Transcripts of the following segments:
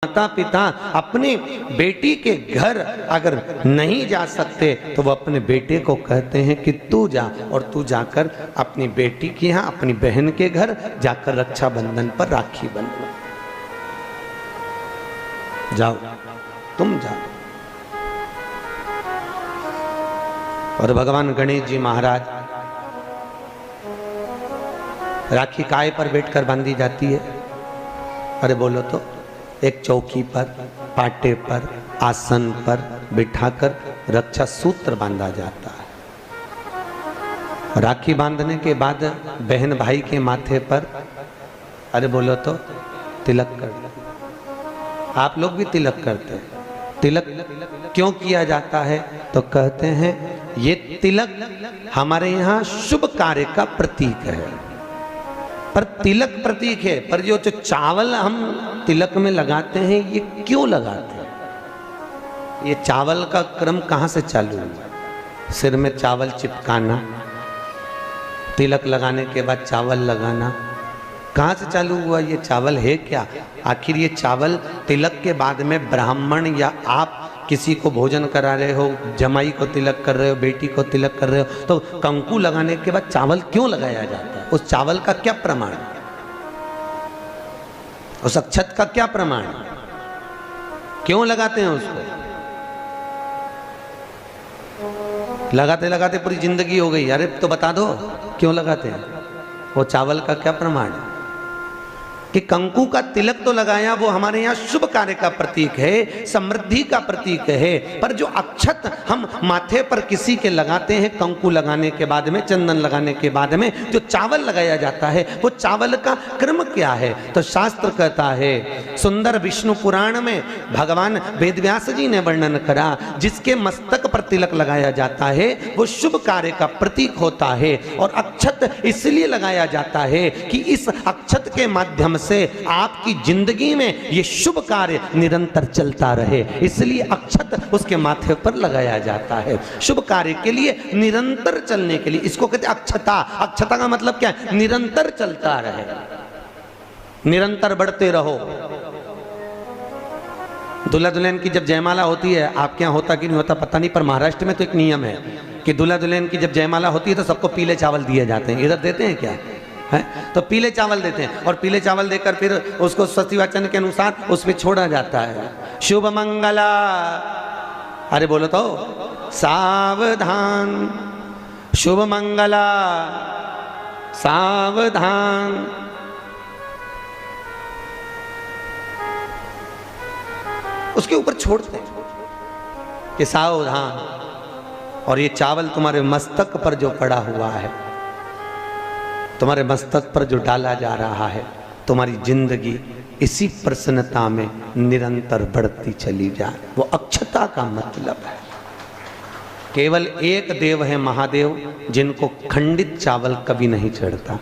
माता पिता अपनी बेटी के घर अगर नहीं जा सकते तो वो अपने बेटे को कहते हैं कि तू जा, और तू जाकर अपनी बेटी के यहाँ अपनी बहन के घर जाकर रक्षाबंधन पर राखी बंधवा। जाओ, तुम जाओ। और भगवान गणेश जी महाराज, राखी काय पर बैठकर बांधी जाती है? अरे बोलो तो, एक चौकी पर, पाटे पर, आसन पर बिठाकर रक्षा सूत्र बांधा जाता है। राखी बांधने के बाद बहन भाई के माथे पर, अरे बोलो तो, तिलक कर दो। आप लोग भी तिलक करते हैं। तिलक क्यों किया जाता है? तो कहते हैं ये तिलक हमारे यहाँ शुभ कार्य का प्रतीक है। पर तिलक प्रतीक है, पर जो चावल हम तिलक में लगाते हैं, ये क्यों लगाते हैं? ये चावल का क्रम कहाँ से चालू हुआ? सिर में चावल चिपकाना, तिलक लगाने के बाद चावल लगाना, कहाँ से चालू हुआ? ये चावल है क्या? आखिर ये चावल तिलक के बाद में ब्राह्मण या आप किसी को भोजन करा रहे हो, जमाई को तिलक कर रहे हो, बेटी को तिलक कर रहे हो, तो कंकु लगाने के बाद चावल क्यों लगाया जाता है? उस चावल का क्या प्रमाण है? उस अक्षत का क्या प्रमाण है? क्यों लगाते हैं उसको? लगाते लगाते पूरी जिंदगी हो गई। अरे तो बता दो क्यों लगाते हैं? वो चावल का क्या प्रमाण है? कि कंकु का तिलक तो लगाया, वो हमारे यहाँ शुभ कार्य का प्रतीक है, समृद्धि का प्रतीक है। पर जो अक्षत हम माथे पर किसी के लगाते हैं, कंकु लगाने के बाद में, चंदन लगाने के बाद में जो चावल लगाया जाता है, वो चावल का क्रम क्या है? तो शास्त्र कहता है, सुंदर विष्णु पुराण में भगवान वेदव्यास जी ने वर्णन करा, जिसके मस्तक पर तिलक लगाया जाता है वो शुभ कार्य का प्रतीक होता है। और अक्षत इसलिए लगाया जाता है कि इस अक्षत के माध्यम से आपकी जिंदगी में ये शुभ कार्य निरंतर चलता रहे, इसलिए अक्षत उसके माथे पर लगाया जाता है। शुभ कार्य के लिए, निरंतर चलने के लिए, इसको कहते हैं अक्षता। अक्षता का मतलब क्या है? निरंतर चलता रहे, निरंतर बढ़ते रहो। दूल्हा दुल्हन की जब जयमाला होती है, आपके यहाँ होता कि नहीं होता पता नहीं, पर महाराष्ट्र में तो एक नियम है कि दूल्हा दुल्हन की जब जयमाला होती है तो सबको पीले चावल दिए जाते हैं। इधर देते हैं क्या है? तो पीले चावल देते हैं, और पीले चावल देकर फिर उसको सती वचन के अनुसार उस पर छोड़ा जाता है। शुभ मंगला, अरे बोलो तो, सावधान, शुभ मंगला सावधान। उसके ऊपर छोड़ते हैं कि सावधान। और ये चावल तुम्हारे मस्तक पर जो पड़ा हुआ है, तुम्हारे मस्तक पर जो डाला जा रहा है, तुम्हारी जिंदगी इसी प्रसन्नता में निरंतर बढ़ती चली जाए। वो अक्षता का मतलब है। केवल एक देव है महादेव, जिनको खंडित चावल कभी नहीं चढ़ता।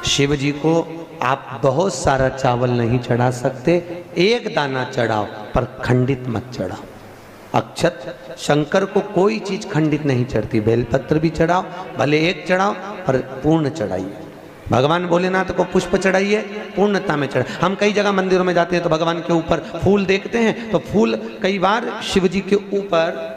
शिव जी को आप बहुत सारा चावल नहीं चढ़ा सकते, एक दाना चढ़ाओ, पर खंडित मत चढ़ाओ। अक्षत, शंकर को कोई चीज खंडित नहीं चढ़ती। बेलपत्र भी चढ़ाओ, भले एक चढ़ाओ, पर पूर्ण चढ़ाइए। भगवान भोलेनाथ को पुष्प चढ़ाइए, पूर्णता में चढ़ाइए। हम कई जगह मंदिरों में जाते हैं तो भगवान के ऊपर फूल देखते हैं, तो फूल कई बार शिव जी के ऊपर,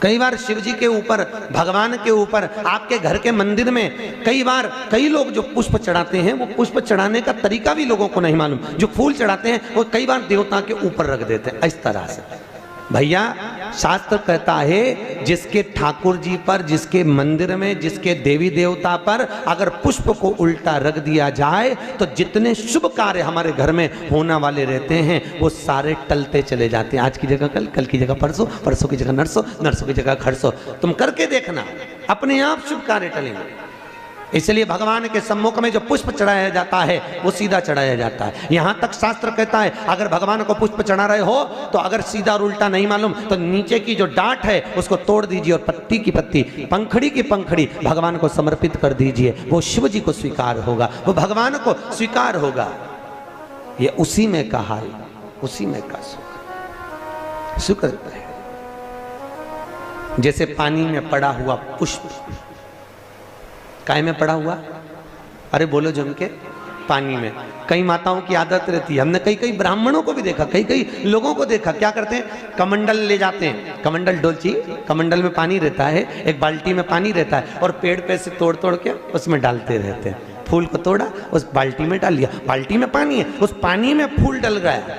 कई बार शिव जी के ऊपर, भगवान के ऊपर, आपके घर के मंदिर में कई बार कई लोग जो पुष्प चढ़ाते हैं, वो पुष्प चढ़ाने का तरीका भी लोगों को नहीं मालूम। जो फूल चढ़ाते हैं वो कई बार देवता के ऊपर रख देते हैं, इस तरह से। भैया, शास्त्र कहता है जिसके ठाकुर जी पर, जिसके मंदिर में, जिसके देवी देवता पर अगर पुष्प को उल्टा रख दिया जाए तो जितने शुभ कार्य हमारे घर में होने वाले रहते हैं वो सारे टलते चले जाते हैं। आज की जगह कल, कल की जगह परसों, परसों की जगह नरसों, नरसों की जगह खरसों। तुम करके देखना, अपने आप शुभ कार्य टलेंगे। इसलिए भगवान के सम्मुख में जो पुष्प चढ़ाया जाता है वो सीधा चढ़ाया जाता है। यहां तक शास्त्र कहता है अगर भगवान को पुष्प चढ़ा रहे हो तो अगर सीधा और उल्टा नहीं मालूम तो नीचे की जो डांट है उसको तोड़ दीजिए, और पत्ती की पत्ती, पंखड़ी की पंखड़ी भगवान को समर्पित कर दीजिए। वो शिव जी को स्वीकार होगा, वो भगवान को स्वीकार होगा। ये उसी में का हाल, उसी में का सुख है। जैसे पानी में पड़ा हुआ पुष्प, काय में पड़ा हुआ? अरे बोलो जम के, पानी में। कई माताओं की आदत रहती है, हमने कई कई ब्राह्मणों को भी देखा, कई कई लोगों को देखा, क्या करते हैं, कमंडल ले जाते हैं, कमंडल डोलची, कमंडल में पानी रहता है, एक बाल्टी में पानी रहता है, और पेड़ पे से तोड़ तोड़ के उसमें डालते रहते हैं। फूल को तोड़ा, उस बाल्टी में डाल लिया, बाल्टी में पानी है, उस पानी में फूल डल गया,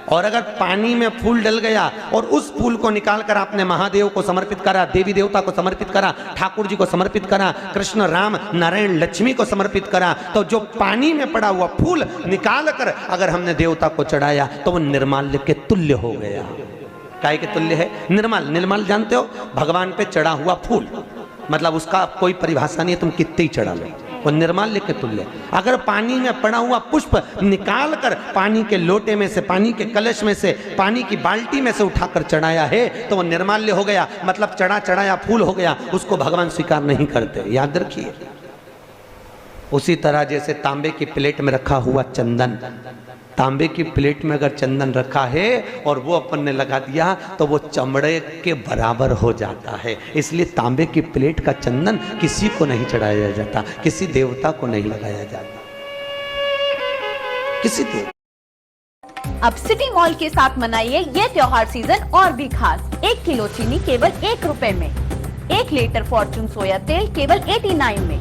और अगर पानी में फूल डल गया और उस फूल को निकाल कर आपने महादेव को समर्पित करा, देवी देवता को समर्पित करा, ठाकुर जी को समर्पित करा, कृष्ण राम नारायण लक्ष्मी को समर्पित करा, तो जो पानी में पड़ा हुआ फूल निकाल कर अगर हमने देवता को चढ़ाया तो वो निर्माल्य के तुल्य हो गया। काय के तुल्य है? निर्माल। निर्माल जानते हो, भगवान पे चढ़ा हुआ फूल, मतलब उसका कोई परिभाषा नहीं है, तुम कितने ही चढ़ा लो, वो निर्माल्य के तुल्य। अगर पानी में पड़ा हुआ पुष्प निकाल कर पानी के लोटे में से, पानी के कलश में से, पानी की बाल्टी में से उठाकर चढ़ाया है तो वो निर्माल्य हो गया, मतलब चढ़ा चढ़ाया फूल हो गया, उसको भगवान स्वीकार नहीं करते, याद रखिए। उसी तरह जैसे तांबे की प्लेट में रखा हुआ चंदन, तांबे की प्लेट में अगर चंदन रखा है और वो अपन ने लगा दिया तो वो चमड़े के बराबर हो जाता है, इसलिए तांबे की प्लेट का चंदन किसी को नहीं चढ़ाया जाता, किसी देवता को नहीं लगाया जाता, किसी देवता। अब सिटी मॉल के साथ मनाइए ये त्योहार सीजन और भी खास। 1 किलो चीनी केवल 1 रुपए में, 1 लीटर फॉर्चून सोया तेल केवल 89 में,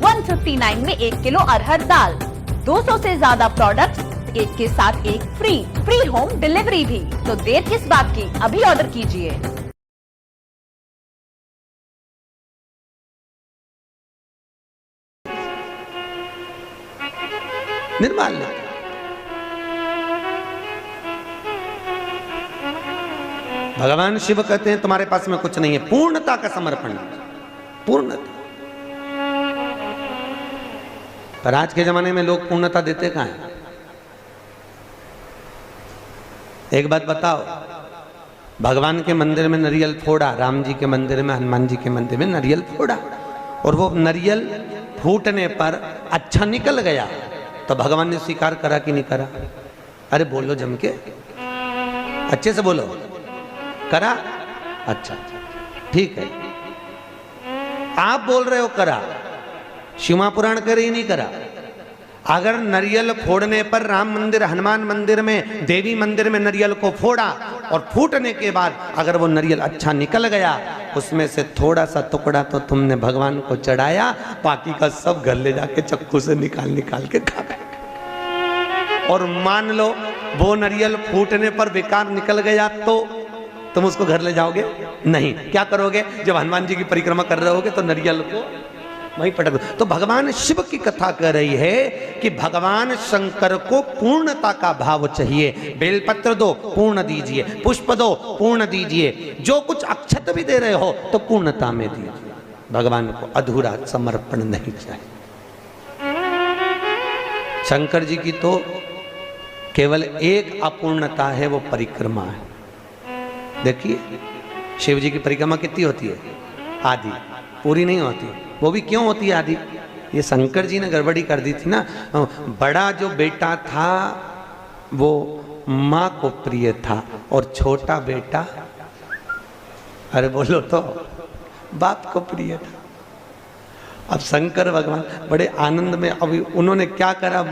159 में 1 किलो अरहर दाल, 200 से ज्यादा प्रोडक्ट्स एक के साथ एक फ्री होम डिलीवरी भी। तो देर किस बात की, अभी ऑर्डर कीजिए। निर्माल्य। भगवान शिव कहते हैं तुम्हारे पास में कुछ नहीं है, पूर्णता का समर्पण, पूर्णता। पर आज के जमाने में लोग पूर्णता देते कहां हैं? एक बात बताओ, भगवान के मंदिर में नारियल फोड़ा, राम जी के मंदिर में, हनुमान जी के मंदिर में नारियल फोड़ा, और वो नारियल फूटने पर अच्छा निकल गया तो भगवान ने स्वीकार करा कि नहीं करा? अरे बोलो जम के, अच्छे से बोलो, करा? अच्छा ठीक है, आप बोल रहे हो करा, शिव पुराण करे ही नहीं करा। अगर नारियल फोड़ने पर राम मंदिर, हनुमान मंदिर में, देवी मंदिर में नारियल को फोड़ा और फूटने के बाद अगर वो नारियल अच्छा निकल गया, उसमें से थोड़ा सा टुकड़ा तो तुमने भगवान को चढ़ाया, बाकी का सब घर ले जाके चक्कू से निकाल निकाल के खा गए। और मान लो वो नारियल फूटने पर बेकार निकल गया तो तुम उसको घर ले जाओगे? नहीं। क्या करोगे? जब हनुमान जी की परिक्रमा कर रहे होगे तो नारियल को वहीं पटक दो। तो भगवान शिव की कथा कर रही है कि भगवान शंकर को पूर्णता का भाव चाहिए। बेलपत्र दो, पूर्ण दीजिए, पुष्प दो, पूर्ण दीजिए, जो कुछ अक्षत भी दे रहे हो तो पूर्णता में दीजिए। भगवान को अधूरा समर्पण नहीं चाहिए। शंकर जी की तो केवल एक अपूर्णता है, वो परिक्रमा है। देखिए शिव जी की परिक्रमा कितनी होती है? आधी, पूरी नहीं होती। वो भी क्यों होती है आधी? ये शंकर जी ने गड़बड़ी कर दी थी ना। बड़ा जो बेटा था वो माँ को प्रिय था और छोटा बेटा, अरे बोलो तो, बाप को प्रिय था। अब शंकर भगवान बड़े आनंद में, अभी उन्होंने क्या करा,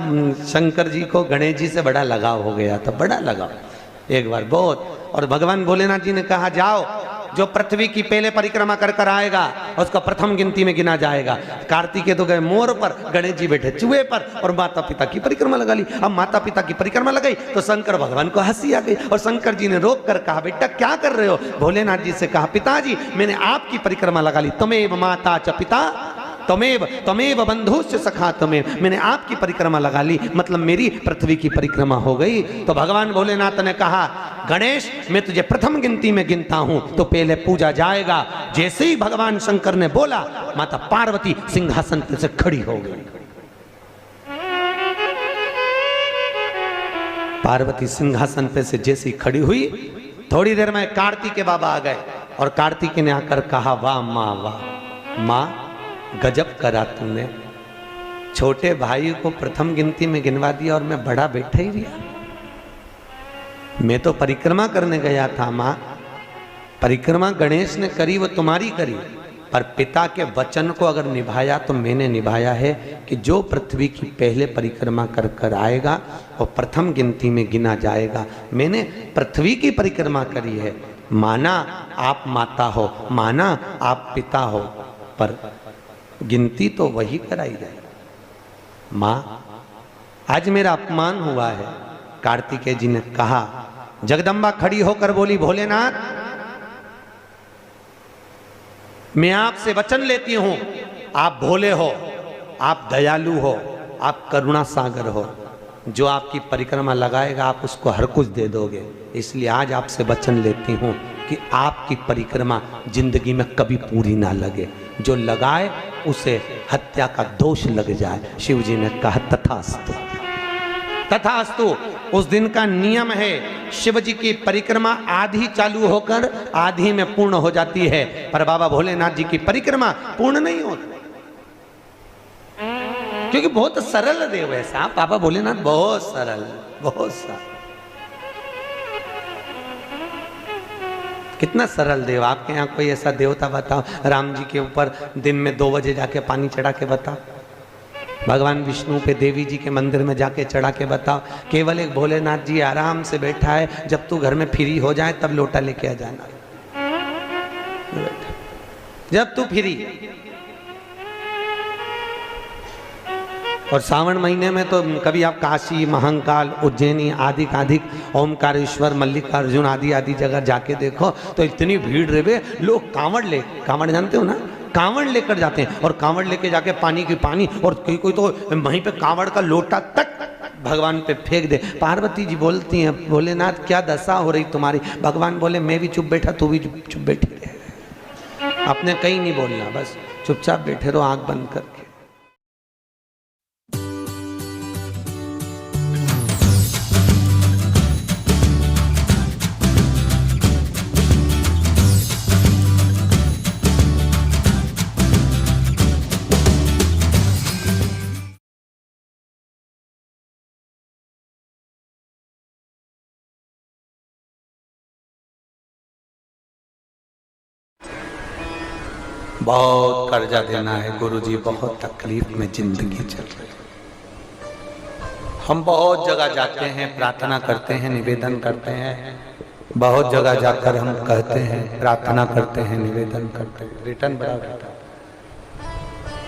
शंकर जी को गणेश जी से बड़ा लगाव हो गया था, बड़ा लगाव एक बार बहुत। और भगवान भोलेनाथ जी ने कहा जाओ, जो पृथ्वी की पहले परिक्रमा कर कर आएगा उसका प्रथम गिनती में गिना जाएगा। कार्तिकेय तो गए मोर पर, गणेश जी बैठे चूहे पर, और माता पिता की परिक्रमा लगा ली। अब माता पिता की परिक्रमा लगाई तो शंकर भगवान को हंसी आ गई और शंकर जी ने रोक कर कहा, बेटा क्या कर रहे हो? भोलेनाथ जी से कहा, पिताजी मैंने आपकी परिक्रमा लगा ली, तमेव माता च पिता तमेव बंधुश्च सखा तमेव, मैंने आपकी परिक्रमा लगा ली, मतलब मेरी पृथ्वी की परिक्रमा हो गई। तो भगवान भोलेनाथ ने कहा, गणेश मैं तुझे प्रथम गिनती में गिनता हूं तो पहले पूजा जाएगा। जैसे ही भगवान शंकर ने बोला, माता पार्वती सिंहासन पर से खड़ी हो गई। पार्वती सिंहासन पे से जैसी खड़ी हुई, थोड़ी देर में कार्तिक के बाबा आ गए और कार्तिक ने आकर कहा, वाह माँ, वाह माँ, गजब करा तुमने, छोटे भाई को प्रथम गिनती में गिनवा दिया और मैं बड़ा बैठा ही रहा। मैं तो परिक्रमा करने गया था माँ, परिक्रमा गणेश ने करी वो तुम्हारी करी, पर पिता के वचन को अगर निभाया तो मैंने निभाया है कि जो पृथ्वी की पहले परिक्रमा कर कर आएगा और प्रथम गिनती में गिना जाएगा। मैंने पृथ्वी की परिक्रमा करी है, माना आप माता हो, माना आप पिता हो, पर गिनती तो वही कराई जाए। माँ, आज मेरा अपमान हुआ है। कार्तिकेय जी ने कहा, जगदम्बा खड़ी होकर बोली, भोलेनाथ मैं आपसे वचन लेती हूं, आप भोले हो, आप दयालु हो, आप करुणा सागर हो, जो आपकी परिक्रमा लगाएगा आप उसको हर कुछ दे दोगे। इसलिए आज आपसे वचन लेती हूं कि आपकी परिक्रमा जिंदगी में कभी पूरी ना लगे, जो लगाए उसे हत्या का दोष लग जाए। शिव जी ने कहा तथास्तु, तथास्तु। उस दिन का नियम है, शिव जी की परिक्रमा आधी चालू होकर आधी में पूर्ण हो जाती है, पर बाबा भोलेनाथ जी की परिक्रमा पूर्ण नहीं होती, क्योंकि बहुत सरल देव है साहब बाबा भोलेनाथ, बहुत सरल, बहुत सरल। कितना सरल देव। आपके यहाँ कोई ऐसा देवता बताओ, राम जी के ऊपर दिन में 2 बजे जाके पानी चढ़ा के बताओ, भगवान विष्णु पे देवी जी के मंदिर में जाके चढ़ा के बताओ। केवल एक भोलेनाथ जी आराम से बैठा है, जब तू घर में फ्री हो जाए तब लोटा लेके आ जाना, जब तू फ्री। और सावन महीने में तो कभी आप काशी, महाकाल, उज्जैनी आदि अधिक ओमकारेश्वर, मल्लिकार्जुन आदि आदि जगह जाके देखो तो इतनी भीड़ रहे, लोग कांवड़ जानते हो ना, कांवड़ लेकर जाते हैं और कांवड़ लेके जाके पानी की पानी, और कोई तो वहीं पे कांवड़ का लोटा तक भगवान पे फेंक दे। पार्वती जी बोलती हैं, भोलेनाथ क्या दशा हो रही तुम्हारी? भगवान बोले, मैं भी चुप बैठा, तू भी चुप बैठी रहे, आपने कहीं नहीं बोलना, बस चुपचाप बैठे रहो आंख बंद करके। बहुत कर्जा देना है गुरुजी, बहुत तकलीफ में जिंदगी चल रही है। हम बहुत जगह जाते हैं, प्रार्थना करते हैं, निवेदन करते हैं, बहुत जगह जाकर हम कहते हैं, प्रार्थना करते हैं, निवेदन करते हैं, रिटर्न बराबर।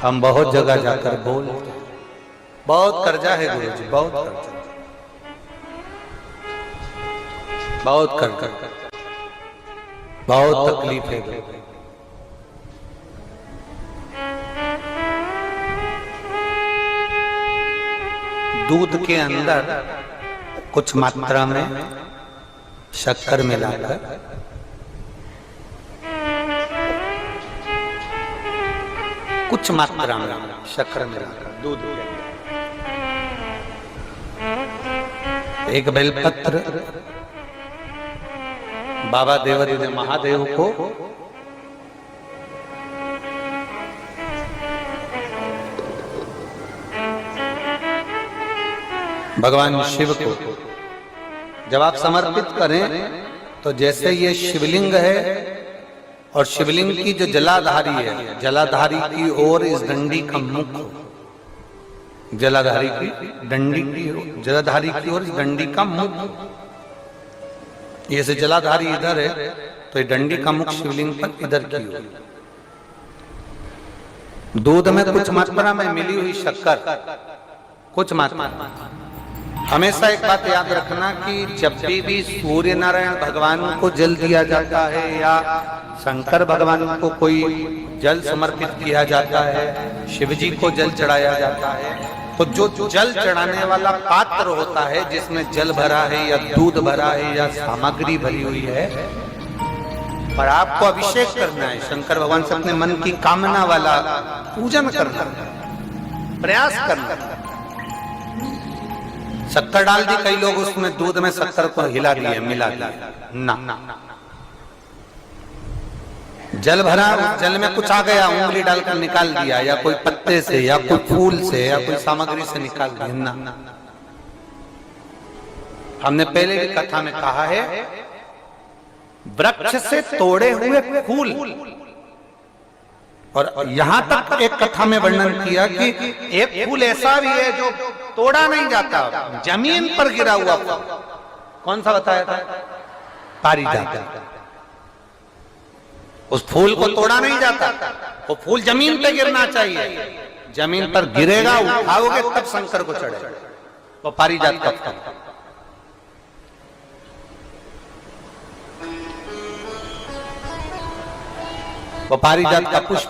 हम बहुत जगह जाकर बोल, बहुत कर्जा है गुरुजी, बहुत कर्जा, बहुत कर्जा, बहुत तकलीफ है। दूध के अंदर कुछ मात्रा में शक्कर मिलाकर कुछ मात्रा में शक्कर मिलाकर दूध के अंदर एक बेलपत्र बाबा देवादिदेव महादेव को भगवान शिव को जब आप समर्पित करें तो जैसे ये शिवलिंग है और शिवलिंग की जो जलाधारी है, जलाधारी की ओर इस डंडी का मुख, जलाधारी की डंडी की, जलाधारी की ओर इस डंडी का मुख, ये से जलाधारी इधर है तो ये डंडी का मुख शिवलिंग पर इधर की ओर। दूध में कुछ मात्रा में मिली हुई शक्कर, कुछ मात्रा। हमेशा एक बात याद रखना कि जब भी सूर्य नारायण भगवान को जल दिया जाता है या शंकर भगवान को कोई जल समर्पित किया जाता है, शिव जी को जल चढ़ाया जाता है, तो जो जल चढ़ाने वाला पात्र होता है जिसमें जल भरा है या दूध भरा है या सामग्री भरी हुई है, पर आपको अभिषेक करना है, शंकर भगवान से अपने मन की कामना वाला पूजन करना, प्रयास करना। शक्कर डाल दी, कई लोग उसमें दूध में शक्कर को हिला दिए, मिला दिया ना, जल भरा, जल में कुछ आ गया, उंगली डालकर निकाल दिया, या कोई पत्ते से या कोई फूल से या कोई सामग्री से निकाल दिया ना। हमने पहले भी कथा में कहा है, वृक्ष से तोड़े हुए फूल और यहां तक एक कथा में वर्णन किया कि एक फूल ऐसा भी है जो तोड़ा नहीं जाता, जमीन पर गिरा हुआ फूल। कौन सा बताया था? पारिजात। उस फूल को तोड़ा नहीं जाता, वो फूल जमीन पे गिरना चाहिए, जमीन पर गिरेगा, उठाओगे तब शंकर को चढ़ेगा। वो पारिजात का फूल। वो पारिजात का पुष्प।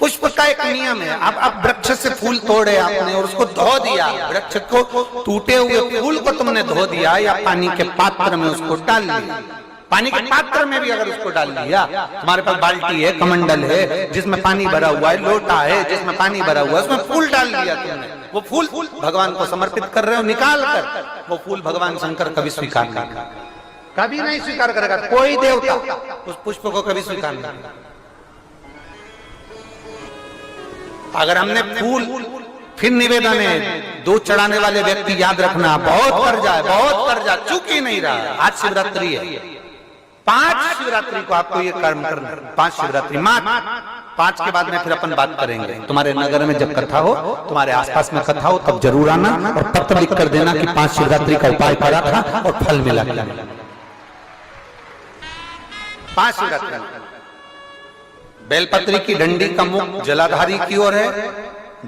पुष्प का एक नियम है, अब वृक्ष से फूल तोड़े आपने और उसको धो दिया, वृक्ष को टूटे हुए फूल को तुमने धो दिया या पानी के पात्र में उसको डाल दिया, पानी के पात्र में भी अगर उसको डाल दिया, तुम्हारे पास बाल्टी है, कमंडल है जिसमें पानी भरा हुआ है, लोटा है जिसमें पानी भरा हुआ है, उसमें फूल डाल दिया तुमने, वो फूल भगवान को समर्पित कर रहे हो निकाल कर, वो फूल भगवान शंकर कभी स्वीकार नहीं करेगा, कभी नहीं स्वीकार करेगा, कोई देवता उस पुष्प को कभी स्वीकार नहीं करेगा। अगर हमने फूल, फिर निवेदन है, दूध चढ़ाने वाले व्यक्ति याद रखना, बहुत कर्जा चूक ही नहीं रहा। आज शिवरात्रि है, 5 शिवरात्रि को आपको ये कर्म करना है, 5 शिवरात्रि मात्र, 5 के बाद में फिर अपन बात करेंगे। तुम्हारे नगर में जब कथा हो, तुम्हारे आसपास में कथा हो, तब जरूर आना और पत्र लिख कर देना कि 5 शिवरात्रि का उपाय करा था और फल मिला। 5 शिवरात्रि। बेलपत्री की डंडी का मुख जलाधारी की ओर है,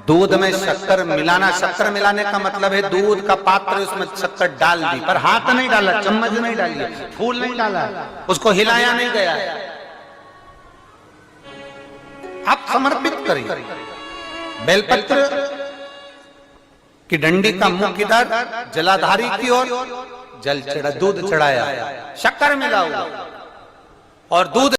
दूध में शक्कर मिलाना, शक्कर मिलाने का मतलब है दूध का पात्र, उसमें शक्कर डाल दी, पर हाथ नहीं डाला, चम्मच नहीं डाली, फूल नहीं डाला, उसको हिलाया नहीं गया। आप समर्पित करिए। बेलपत्र की डंडी का मुख इधर, जलाधारी की ओर, जल चढ़ा, दूध चढ़ाया, शक्कर मिला हुआ और दूध